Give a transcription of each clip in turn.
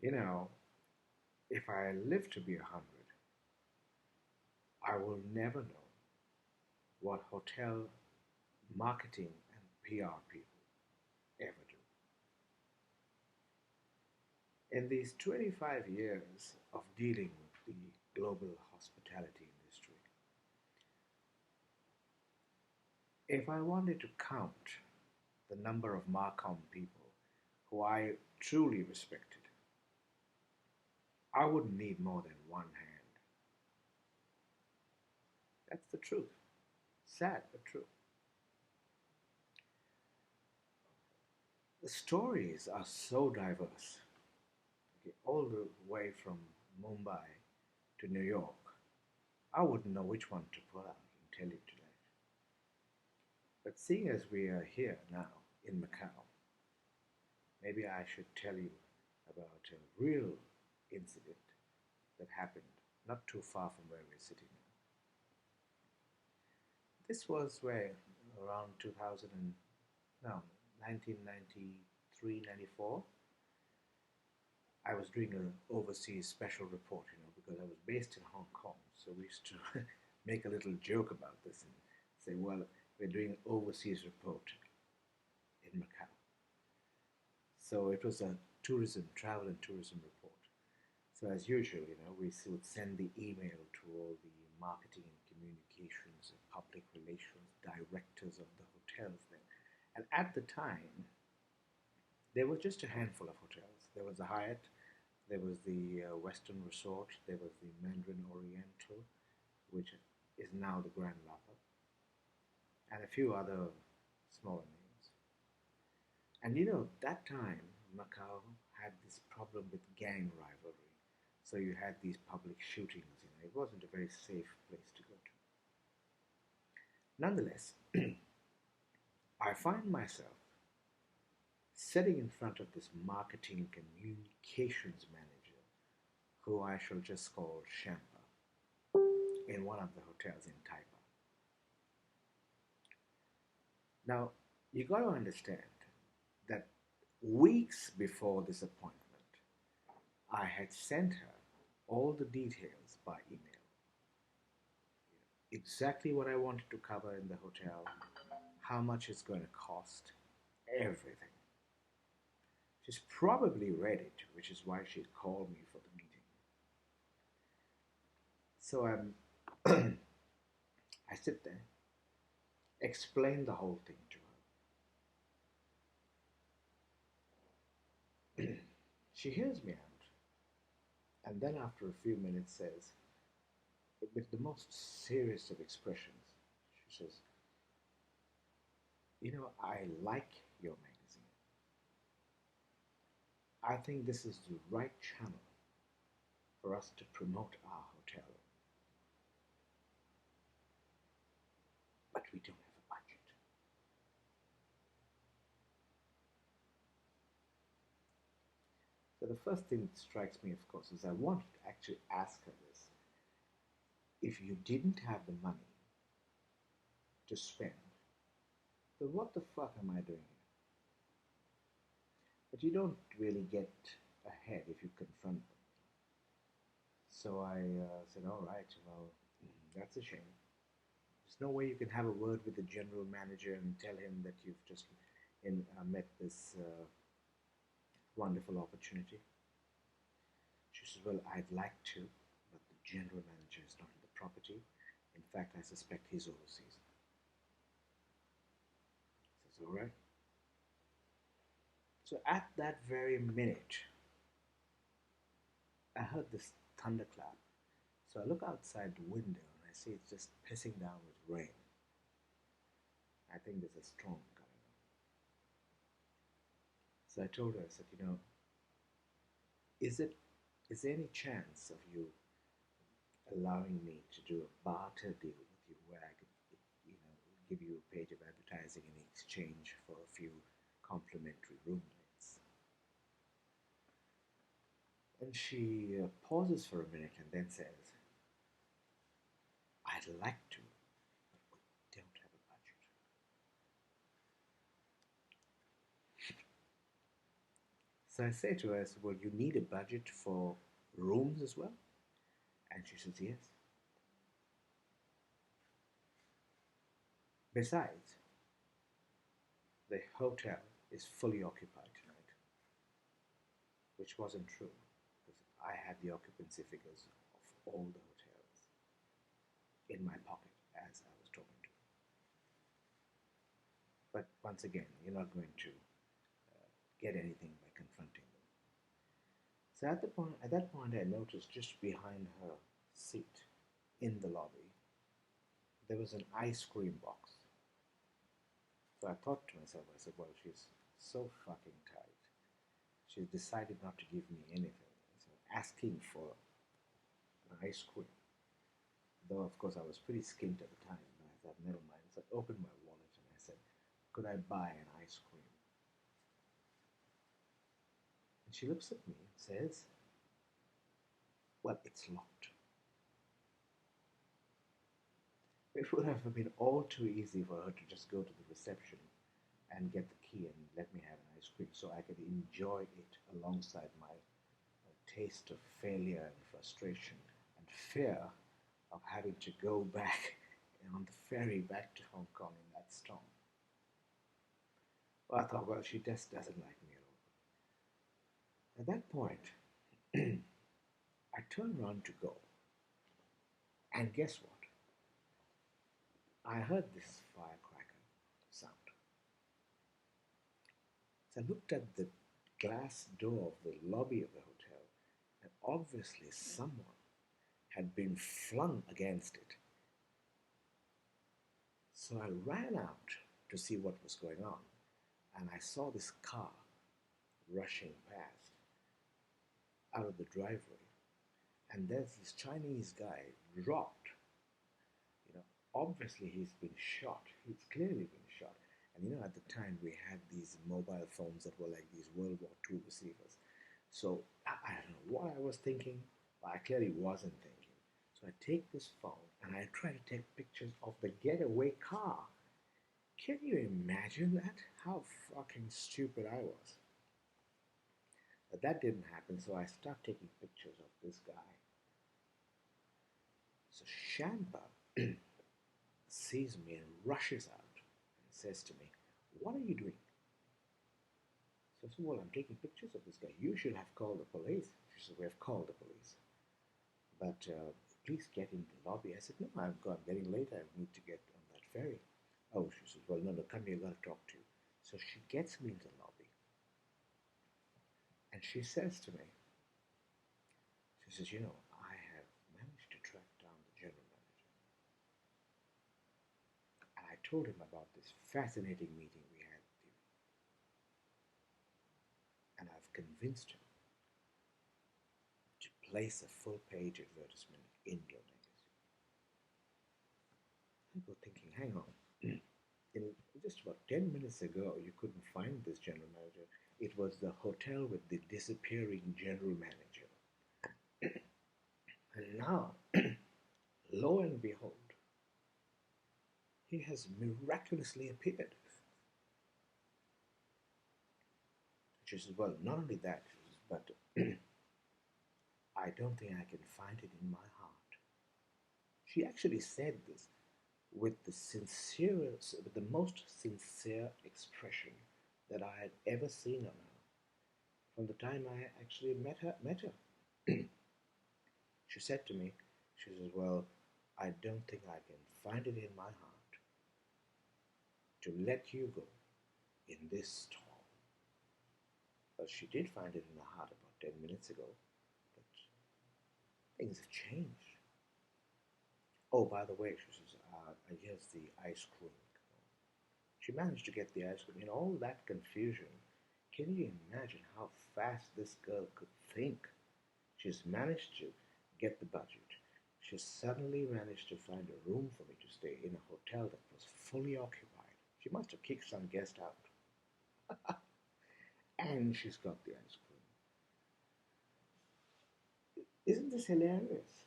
You know, if I live to be 100, I will never know what hotel marketing and PR people ever do. In these 25 years of dealing with the global hospitality industry, if I wanted to count the number of Marcom people who I truly respected, I wouldn't need more than one hand. That's the truth. Sad but true. The stories are so diverse, okay, all the way from Mumbai to New York. I wouldn't know which one to pull out and tell you today. But seeing as we are here now in Macau, maybe I should tell you about a real incident that happened not too far from where we're sitting now. This was where around 2000 and, no, 1993, 94. I was doing an overseas special report, because I was based in Hong Kong. So we used to make a little joke about this and say, well, we're doing an overseas report in Macau. So it was a travel and tourism report. So as usual, we would send the email to all the marketing and communications and public relations directors of the hotels then. And at the time, there were just a handful of hotels. There was the Hyatt, there was the Western Resort, there was the Mandarin Oriental, which is now the Grand Lapa, and a few other smaller names. And that time, Macau had this problem with gang rivalry. So you had these public shootings, it wasn't a very safe place to go to. Nonetheless, I find myself sitting in front of this marketing communications manager, who I shall just call Shampa, in one of the hotels in Taipa. Now, you got to understand that weeks before this appointment, I had sent her all the details by email. Exactly what I wanted to cover in the hotel, how much it's going to cost, everything. She's probably read it, which is why she called me for the meeting. So I sit there, explain the whole thing to her. She hears me out, and then after a few minutes says, with the most serious of expressions, she says, I like your magazine. I think this is the right channel for us to promote our hotel. But we don't have a budget. So the first thing that strikes me, of course, is I wanted to actually ask her this. If you didn't have the money to spend, then what the fuck am I doing here? But you don't really get ahead if you confront them. So I said, all right, well, that's a shame. There's no way you can have a word with the general manager and tell him that you've just met this wonderful opportunity. She says, well, I'd like to, but the general manager is not in the property. In fact, I suspect he's overseas. I says, all right. So at that very minute, I heard this thunderclap. So I look outside the window and I see it's just pissing down with rain. I think there's a storm coming on. So I told her, I said, is there any chance of you allowing me to do a barter deal with you where I could, give you a page of advertising in exchange for a few complimentary room nights? And she pauses for a minute and then says, I'd like to, but we don't have a budget. So I say to her, I said, well, you need a budget for rooms as well? And she says, yes. Besides, the hotel is fully occupied tonight, which wasn't true because I had the occupancy figures of all the hotels in my pocket as I was talking to her. But once again, you're not going to get anything by confronting them. So at that point, I noticed just behind her seat in the lobby, there was an ice cream box. So I thought to myself, I said, well, she's so fucking tight. She's decided not to give me anything. So asking for an ice cream. Though, of course, I was pretty skint at the time. And I thought, never mind. So I opened my wallet and I said, could I buy an ice cream? And she looks at me and says, well, it's locked. It would have been all too easy for her to just go to the reception and get the key and let me have an ice cream so I could enjoy it alongside my taste of failure and frustration and fear of having to go back on the ferry back to Hong Kong in that storm. Well, I thought, well, she just doesn't like me at all. At that point, I turned around to go. And guess what? I heard this firecracker sound. So I looked at the glass door of the lobby of the hotel, and obviously someone had been flung against it. So I ran out to see what was going on, and I saw this car rushing past out of the driveway, and there's this Chinese guy dropped. Obviously he's been shot. He's clearly been shot. And at the time we had these mobile phones that were like these World War II receivers. So I don't know what I was thinking, but I clearly wasn't thinking. So I take this phone and I try to take pictures of the getaway car. Can you imagine that? How fucking stupid I was. But that didn't happen, so I start taking pictures of this guy. So Shanba sees me and rushes out and says to me, what are you doing? So I said, well, I'm taking pictures of this guy. You should have called the police. She said, we have called the police. But please get in the lobby. I said, no, I'm getting late. I need to get on that ferry. Oh, she says, well, no, come here. I've got to talk to you. So she gets me into the lobby. And she says to me, she says, I have managed to track down the general manager. And I told him about this fascinating meeting we had with you. And I've convinced him to place a full-page advertisement in your magazine. I go thinking, hang on. Just about 10 minutes ago, you couldn't find this general manager. It was the hotel with the disappearing general manager. And now, lo and behold, he has miraculously appeared. She says, well, not only that, but I don't think I can find it in my heart. She actually said this with the most sincere expression that I had ever seen on her from the time I actually met her. She said to me, she says, well, I don't think I can find it in my heart to let you go in this storm. Well, she did find it in her heart about 10 minutes ago, but things have changed. Oh, by the way, she says, here's the ice cream. She managed to get the ice cream. In all that confusion, can you imagine how fast this girl could think? She's managed to get the budget. She suddenly managed to find a room for me to stay in a hotel that was fully occupied. She must have kicked some guest out. And she's got the ice cream. Isn't this hilarious?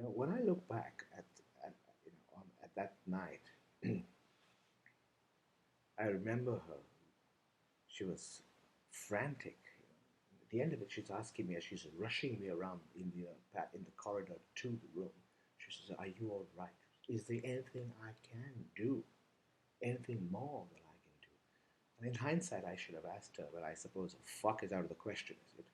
When I look back at that night, I remember her She was frantic. At the end of it, she's asking me as she's rushing me around in the corridor to the room. She says, "Are you all right? Is there anything I can do? Anything more that I can do?" And in hindsight, I should have asked her, but I suppose fuck is out of the question, is it?